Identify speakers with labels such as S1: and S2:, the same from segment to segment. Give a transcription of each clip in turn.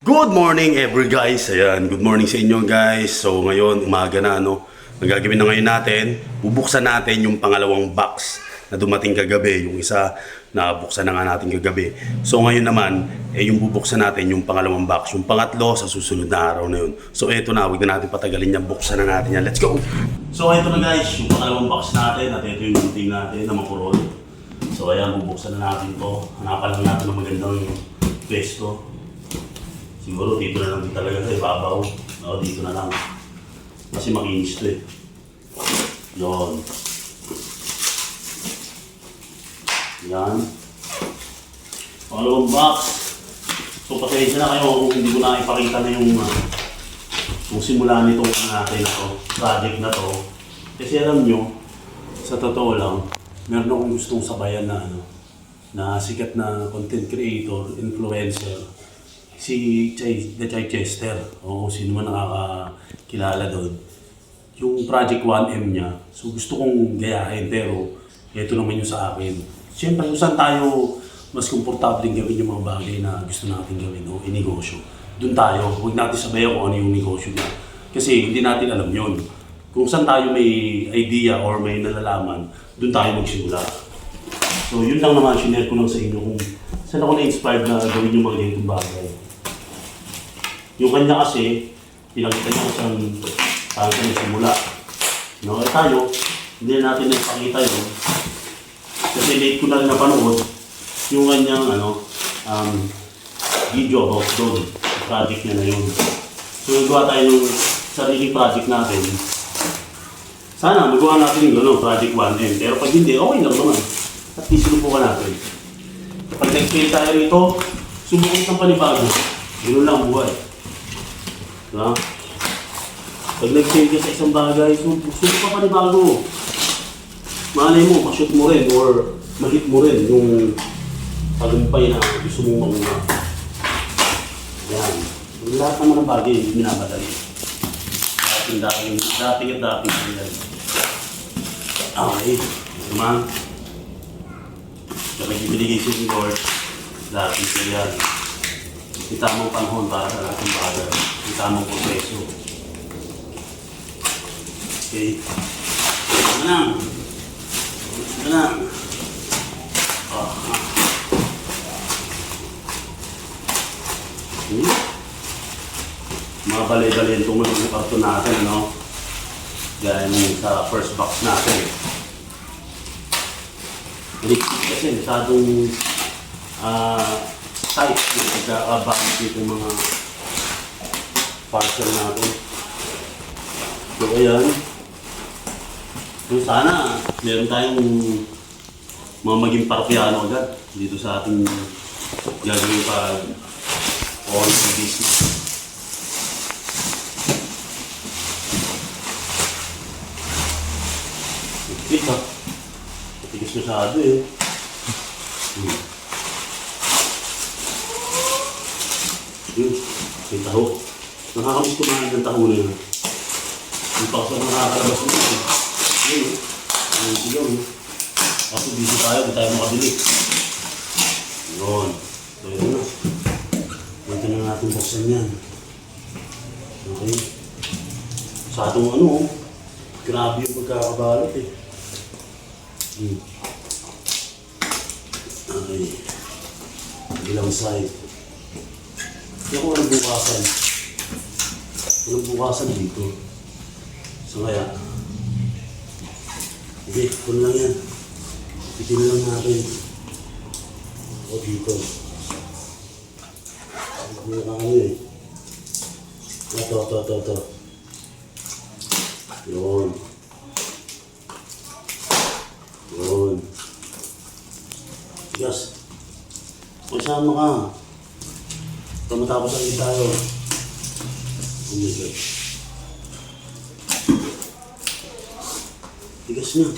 S1: Good morning every guys. Ayan, good morning sa inyo guys. So ngayon, umaga na Ang gagawin na ngayon natin, bubuksan natin yung pangalawang box na dumating kagabi. Yung isa na buksan na nga natin kagabi. So ngayon naman, yung bubuksan natin yung pangalawang box. Yung pangatlo sa susunod na araw na yun. So eto na, huwag na natin patagalin yan. Buksan na natin yan. Let's go! So eto na guys, yung pangalawang box natin. At ito yung meeting natin na makurol. So ayan, bubuksan na natin to. Hanapan lang natin ng magandang pwesto. Siguro dito na lang din talaga sa ibabaw. O, dito na lang. Kasi makinis to eh. Yun. Yan. Pangalawang box. So pasensya na kayo kung hindi ko na ipakita na yung kung simula nitong natin na to, project na to. Kasi alam nyo, sa totoo lang, meron akong gustong sabayan na na sikat na content creator, influencer. Si The Chai Chester, o sino man nakakakilala doon. Yung Project 1M niya, so gusto kong gayahin pero ito naman yung sa akin. Siyempre kung saan tayo mas komportabling gawin yung mga bagay na gusto natin gawin o inegosyo. Doon tayo, huwag natin sabayan kung ano yung negosyo niya. Kasi hindi natin alam yun. Kung saan tayo may idea or may nalalaman, doon tayo magsimula. So yun lang naman, sinare ko lang sa inyo kung saan ako na-inspired na gawin yung mga ganitong bagay. Yung kanya kasi, pinakita niya kung saan kanya simula. No, eh tayo, hindi natin ipakita yun. Kasi late ko na rin napanood yung kanyang video about doon. Project niya na yun. So nagawa tayo ng sariling project natin. Sana magawa natin yung project 1M. Pero pag hindi, okay lang naman. At least sinubukan natin. Pag nag-fail tayo rito, subukan ng panibago. Ganoon lang buhay. Diba? Pag nag-fail ka sa isang bagay, subukan pa panibago. Malay mo, ma-shoot mo rin or ma-hit mo rin yung tagumpay na gusto mong mauna. Yan. Lahat naman ng bagay, hindi minamadali. Dating yan. Okay. Diba? Kapag ibinigay siya ni Lord, dati siya yan. Yung tamang panahon para sa lahat ng bagay. Yung tamang proseso. Okay. Ito na. Ito na. Mga balay-balay itong mga karton natin, ano? Gaya sa first box natin. Kasi masyadong tight yung pagkakabakit dito mga parcel natin. So ayan. So sana meron tayong mga maging parokyano agad dito sa ating gagawin pag on business. Ito. Tigas masyado eh. Yun, yung taho. Nakakamiss kumain ng taho na yun. Yung pa kasi nakakalabas mo yun. Yun, yung sigaw yun. Kaso busy tayo, di tayo makabili. Yun. So yun na. Ito na natin buksan yan. Okay. Sa atong grabe yung pagkakabalot eh. Okay. Ilang side. Kaya kung walang bukasan. Walang bukasan dito. So kaya. Okay, kung lang yan. Pitin lang natin. O dito. Hindi na kami eh. Ito. Yun. Yes. Magsama ka. Matapos ang tayo. Oh my God. Tigas niya.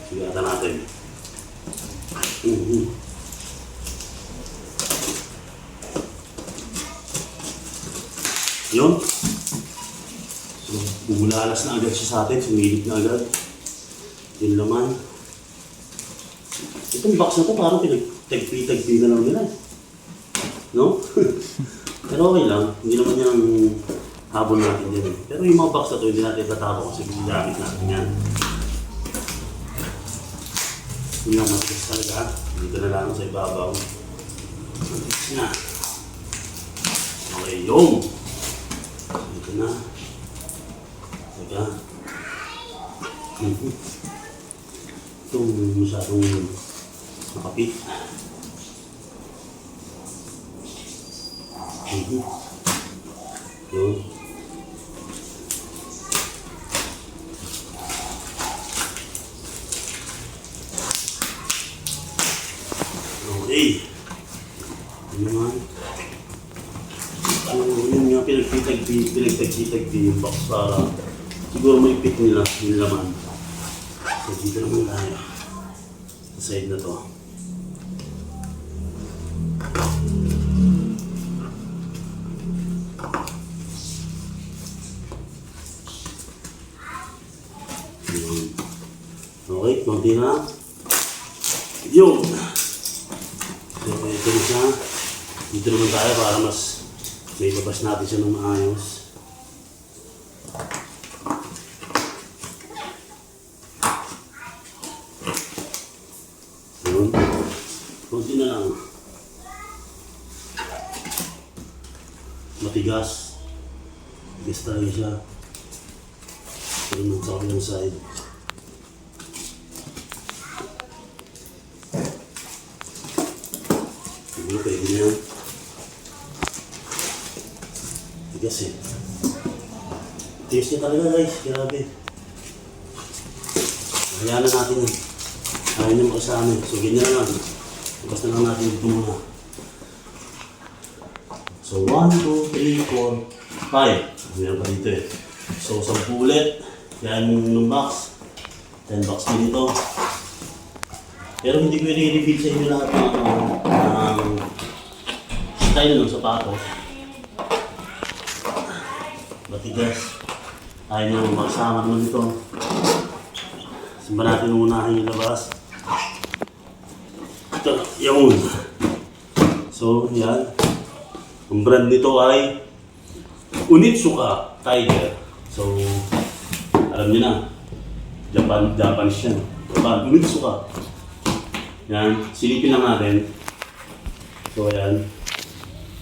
S1: Sigatan natin. Yun. So, bumulalas na agad siya sa atin. Sumilip na agad. Yung laman. Itong box na to parang pinag-tagpi na lang nila. No? Pero okay lang. Hindi naman yan ang habol natin din. Pero yung mga box na to, hindi natin tatapo kasi ginagamit natin yan. Hindi lang matigas talaga. Dito na lang sa ibabaw. Matigas na. Okay, yung. Dito na. Teka. Ito, masyadong nakapit. Yun. Okay. Ano naman? So, yun nga, pinagtagpi yung box para siguro may pit nila yung laman. So, dito naman tayo. Sa side na to. Okay, konti na. Yun! So, ito na siya. Dito naman tayo para mas may babas natin siya ng maayos. Yun. Konti na lang. Matigas. Matigas talaga siya. Ito naman sa kabilang side. Hindi, pwede na yan. Tigas eh. Tigas niya talaga guys, grabe. Hayaan na natin yan. Ayaw niya makasama. So ganyan lang. Bukas na lang natin dito muna. So 1, 2, 3, 4, 5. Meron pa dito eh. So 10 ulit. Yan yung box. 10 box din ito. Pero hindi ko i-reveal sa inyo lahat ng style ng sapatos. Matigas. Ayaw nyo magsama naman ito. Saan natin unahin yung labas? Ito, yun. So, yan. Ang brand nito ay Onitsuka Tiger. So, alam niyo na. Japanese yan. Onitsuka. Yan, silipin lang natin. So, ayan.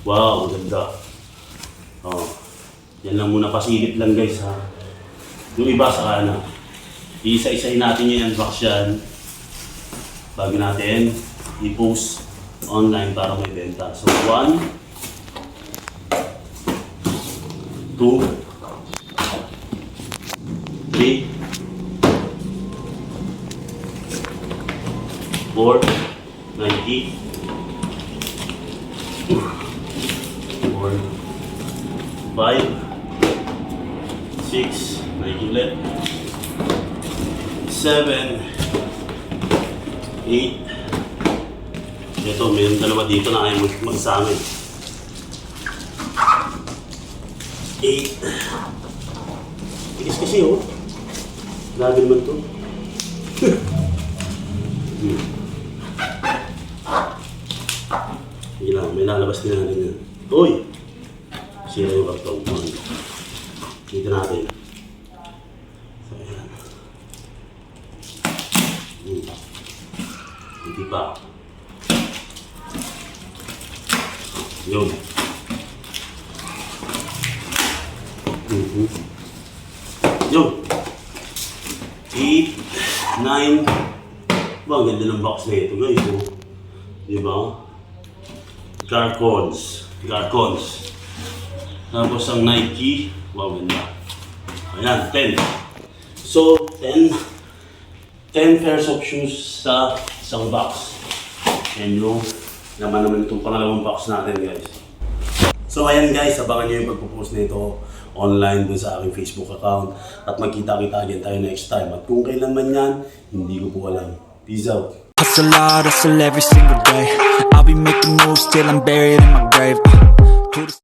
S1: Wow, ganda. Oh. Yan lang muna, pasilip lang guys ha. Yung iba sa kana. Iisa-isahin natin yung unbox yan. Bago natin i-post online para may benta. So, 1, 2, 3, 4, 90, 4, 5, 6, 90 ulit, 7, 8, ito, mayroon dalawa dito na ayaw magsama. 8, tigas kasi oh, grabe naman to. Sige lang, may lalabas din natin yan. Uy! Sira yung kartong. Dito natin. So, ayan. Hindi pa. Yun. Yun. 8, 9. Ba, ang ganda ng box na ito guys. Oh. Diba? Garcons. Tapos ang Nike. Wow, ganda. Ayan, 10. So, 10 pairs of shoes sa isang box. And yung naman naman itong pangalawang box natin guys. So ayan guys, abangan nyo yung pagpo-post nito online dun sa aking Facebook account. At magkita-kita again tayo next time. At kung kailan man yan, hindi ko po alam. Peace out.
S2: Hustle hard, hustle every single day. I'll be making moves till I'm buried in my grave.